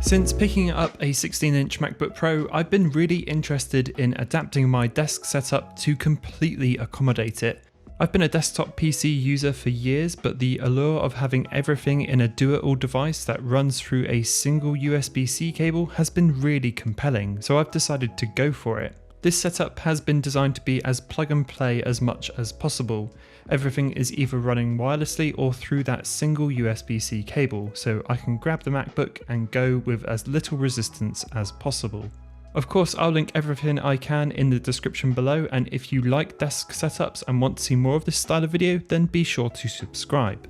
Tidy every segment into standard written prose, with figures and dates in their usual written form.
Since picking up a 16-inch MacBook Pro, I've been really interested in adapting my desk setup to completely accommodate it. I've been a desktop PC user for years, but the allure of having everything in a do-it-all device that runs through a single USB-C cable has been really compelling, so I've decided to go for it. This setup has been designed to be as plug and play as much as possible. Everything is either running wirelessly or through that single USB-C cable, so I can grab the MacBook and go with as little resistance as possible. Of course, I'll link everything I can in the description below, and if you like desk setups and want to see more of this style of video, then be sure to subscribe.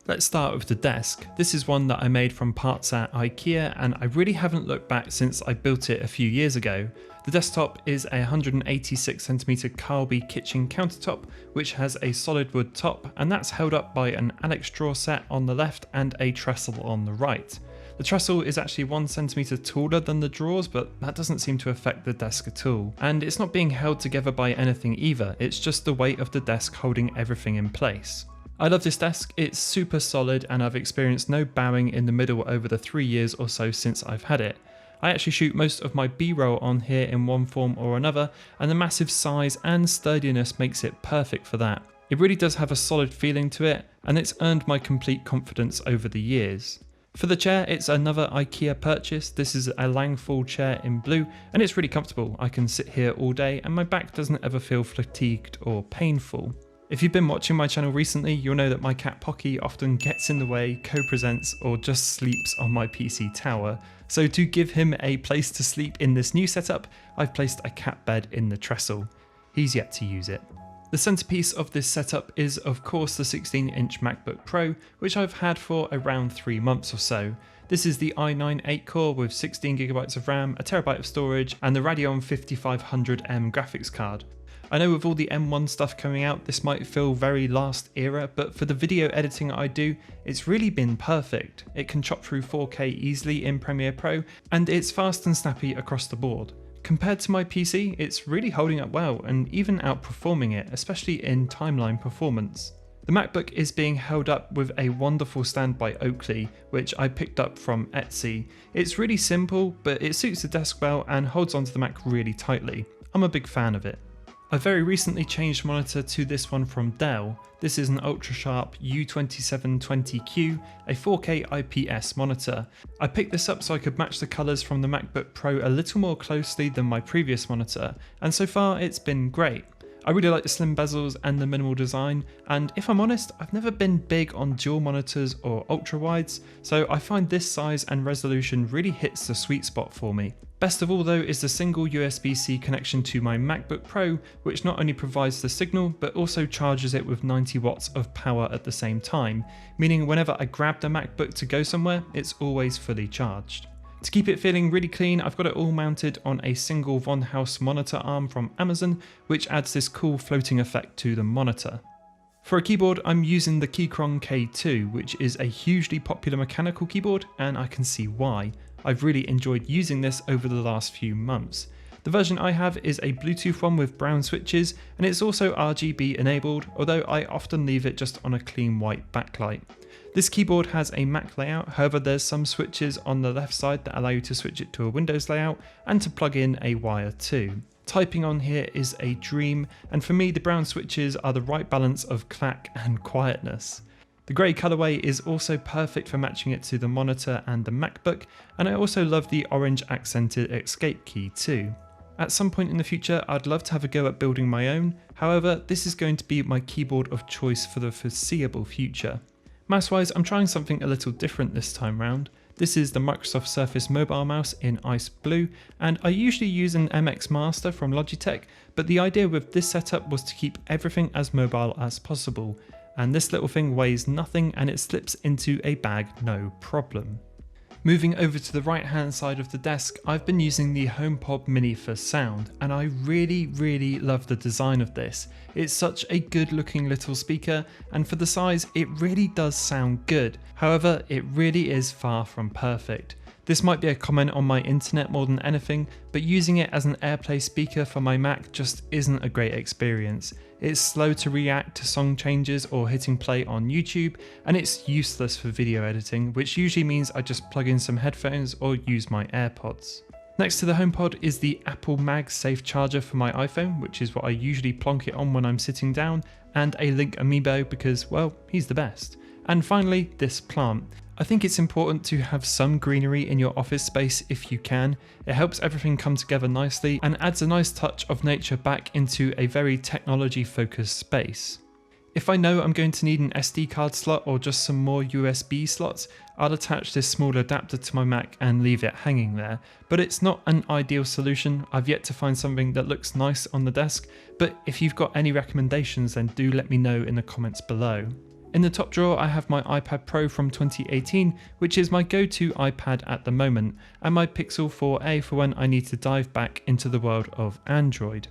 Let's start with the desk. This is one that I made from parts at IKEA, and I really haven't looked back since I built it a few years ago. The desktop is a 186cm Carlby kitchen countertop, which has a solid wood top, and that's held up by an Alex drawer set on the left and a trestle on the right. The trestle is actually 1cm taller than the drawers, but that doesn't seem to affect the desk at all. And it's not being held together by anything either, it's just the weight of the desk holding everything in place. I love this desk, it's super solid, and I've experienced no bowing in the middle over the 3 years or so since I've had it. I actually shoot most of my B-roll on here in one form or another, and the massive size and sturdiness makes it perfect for that. It really does have a solid feeling to it, and it's earned my complete confidence over the years. For the chair, it's another IKEA purchase. This is a Langfall chair in blue, and it's really comfortable. I can sit here all day, and my back doesn't ever feel fatigued or painful. If you've been watching my channel recently, you'll know that my cat Pocky often gets in the way, co-presents, or just sleeps on my PC tower. So to give him a place to sleep in this new setup, I've placed a cat bed in the trestle. He's yet to use it. The centerpiece of this setup is of course the 16-inch MacBook Pro, which I've had for around 3 months or so. This is the i9 8-core with 16GB of RAM, 1TB of storage, and the Radeon 5500M graphics card. I know with all the M1 stuff coming out, this might feel very last era, but for the video editing I do, it's really been perfect. It can chop through 4K easily in Premiere Pro, and it's fast and snappy across the board. Compared to my PC, it's really holding up well and even outperforming it, especially in timeline performance. The MacBook is being held up with a wonderful stand by Oakley, which I picked up from Etsy. It's really simple, but it suits the desk well and holds onto the Mac really tightly. I'm a big fan of it. I very recently changed monitor to this one from Dell. This is an ultra-sharp U2720Q, a 4K IPS monitor. I picked this up so I could match the colours from the MacBook Pro a little more closely than my previous monitor, and so far it's been great. I really like the slim bezels and the minimal design, and if I'm honest, I've never been big on dual monitors or ultra-wides, so I find this size and resolution really hits the sweet spot for me. Best of all though is the single USB-C connection to my MacBook Pro, which not only provides the signal, but also charges it with 90 watts of power at the same time, meaning whenever I grab the MacBook to go somewhere, it's always fully charged. To keep it feeling really clean, I've got it all mounted on a single Von House monitor arm from Amazon, which adds this cool floating effect to the monitor. For a keyboard, I'm using the Kiroku K2, which is a hugely popular mechanical keyboard, and I can see why. I've really enjoyed using this over the last few months. The version I have is a Bluetooth one with brown switches, and it's also RGB enabled, although I often leave it just on a clean white backlight. This keyboard has a Mac layout, however there's some switches on the left side that allow you to switch it to a Windows layout and to plug in a wire too. Typing on here is a dream, and for me the brown switches are the right balance of clack and quietness. The grey colourway is also perfect for matching it to the monitor and the MacBook, and I also love the orange accented escape key too. At some point in the future, I'd love to have a go at building my own, however this is going to be my keyboard of choice for the foreseeable future. Mouse-wise, I'm trying something a little different this time round. This is the Microsoft Surface Mobile Mouse in Ice Blue, and I usually use an MX Master from Logitech, but the idea with this setup was to keep everything as mobile as possible, and this little thing weighs nothing and it slips into a bag no problem. Moving over to the right hand side of the desk, I've been using the HomePod Mini for sound, and I really love the design of this. It's such a good looking little speaker, and for the size it really does sound good. However, it really is far from perfect. This might be a comment on my internet more than anything, but using it as an AirPlay speaker for my Mac just isn't a great experience. It's slow to react to song changes or hitting play on YouTube, and it's useless for video editing, which usually means I just plug in some headphones or use my AirPods. Next to the HomePod is the Apple MagSafe charger for my iPhone, which is what I usually plonk it on when I'm sitting down, and a Link Amiibo because, well, he's the best. And finally, this plant. I think it's important to have some greenery in your office space if you can. It helps everything come together nicely and adds a nice touch of nature back into a very technology focused space. If I know I'm going to need an SD card slot or just some more USB slots, I'll attach this small adapter to my Mac and leave it hanging there. But it's not an ideal solution. I've yet to find something that looks nice on the desk, but if you've got any recommendations, then do let me know in the comments below. In the top drawer I have my iPad Pro from 2018, which is my go-to iPad at the moment, and my Pixel 4a for when I need to dive back into the world of Android.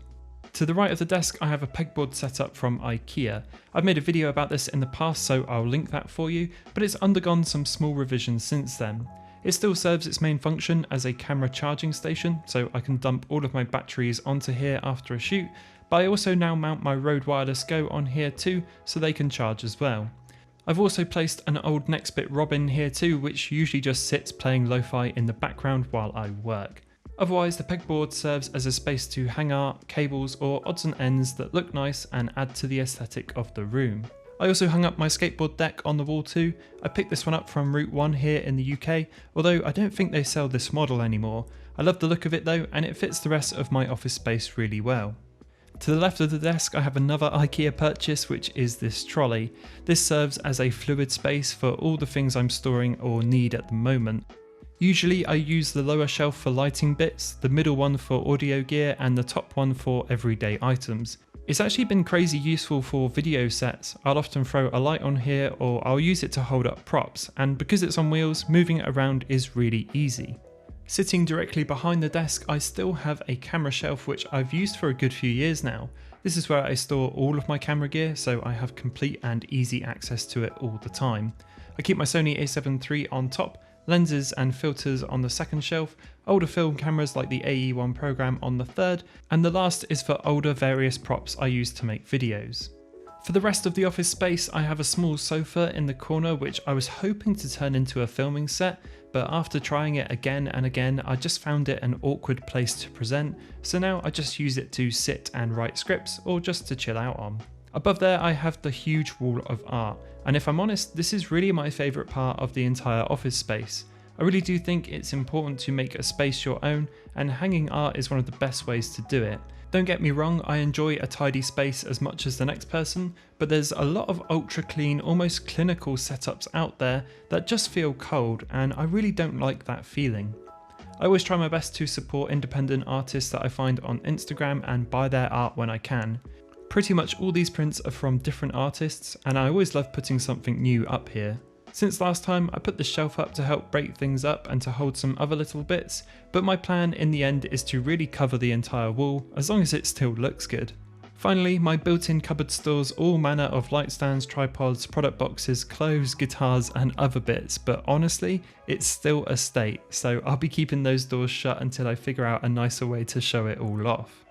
To the right of the desk I have a pegboard setup from IKEA. I've made a video about this in the past, so I'll link that for you, but it's undergone some small revisions since then. It still serves its main function as a camera charging station, so I can dump all of my batteries onto here after a shoot, but I also now mount my Rode Wireless Go on here too, so they can charge as well. I've also placed an old Nextbit Robin here too, which usually just sits playing lo-fi in the background while I work. Otherwise, the pegboard serves as a space to hang art, cables or odds and ends that look nice and add to the aesthetic of the room. I also hung up my skateboard deck on the wall too. I picked this one up from Route 1 here in the UK, although I don't think they sell this model anymore. I love the look of it though, and it fits the rest of my office space really well. To the left of the desk I have another IKEA purchase, which is this trolley. This serves as a fluid space for all the things I'm storing or need at the moment. Usually I use the lower shelf for lighting bits, the middle one for audio gear and the top one for everyday items. It's actually been crazy useful for video sets. I'll often throw a light on here or I'll use it to hold up props, and because it's on wheels, moving it around is really easy. Sitting directly behind the desk I still have a camera shelf which I've used for a good few years now. This is where I store all of my camera gear, so I have complete and easy access to it all the time. I keep my Sony a7 III on top, lenses and filters on the second shelf, older film cameras like the AE1 program on the third, and the last is for older various props I use to make videos. For the rest of the office space I have a small sofa in the corner which I was hoping to turn into a filming set, but after trying it again and again I just found it an awkward place to present, so now I just use it to sit and write scripts or just to chill out on. Above there I have the huge wall of art, and if I'm honest, this is really my favourite part of the entire office space. I really do think it's important to make a space your own, and hanging art is one of the best ways to do it. Don't get me wrong, I enjoy a tidy space as much as the next person, but there's a lot of ultra clean, almost clinical setups out there that just feel cold, and I really don't like that feeling. I always try my best to support independent artists that I find on Instagram and buy their art when I can. Pretty much all these prints are from different artists, and I always love putting something new up here. Since last time I put the shelf up to help break things up and to hold some other little bits, but my plan in the end is to really cover the entire wall, as long as it still looks good. Finally, my built-in cupboard stores all manner of light stands, tripods, product boxes, clothes, guitars and other bits, but honestly, it's still a state, so I'll be keeping those doors shut until I figure out a nicer way to show it all off.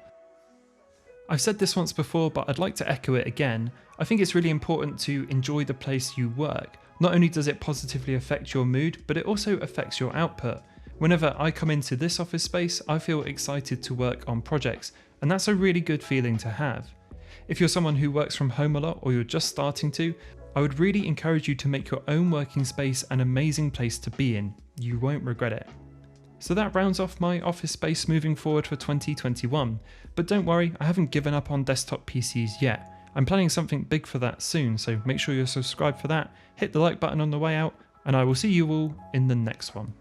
I've said this once before, but I'd like to echo it again. I think it's really important to enjoy the place you work. Not only does it positively affect your mood, but it also affects your output. Whenever I come into this office space, I feel excited to work on projects, and that's a really good feeling to have. If you're someone who works from home a lot or you're just starting to, I would really encourage you to make your own working space an amazing place to be in. You won't regret it. So that rounds off my office space moving forward for 2021. But don't worry, I haven't given up on desktop PCs yet. I'm planning something big for that soon, so make sure you're subscribed for that, hit the like button on the way out, and I will see you all in the next one.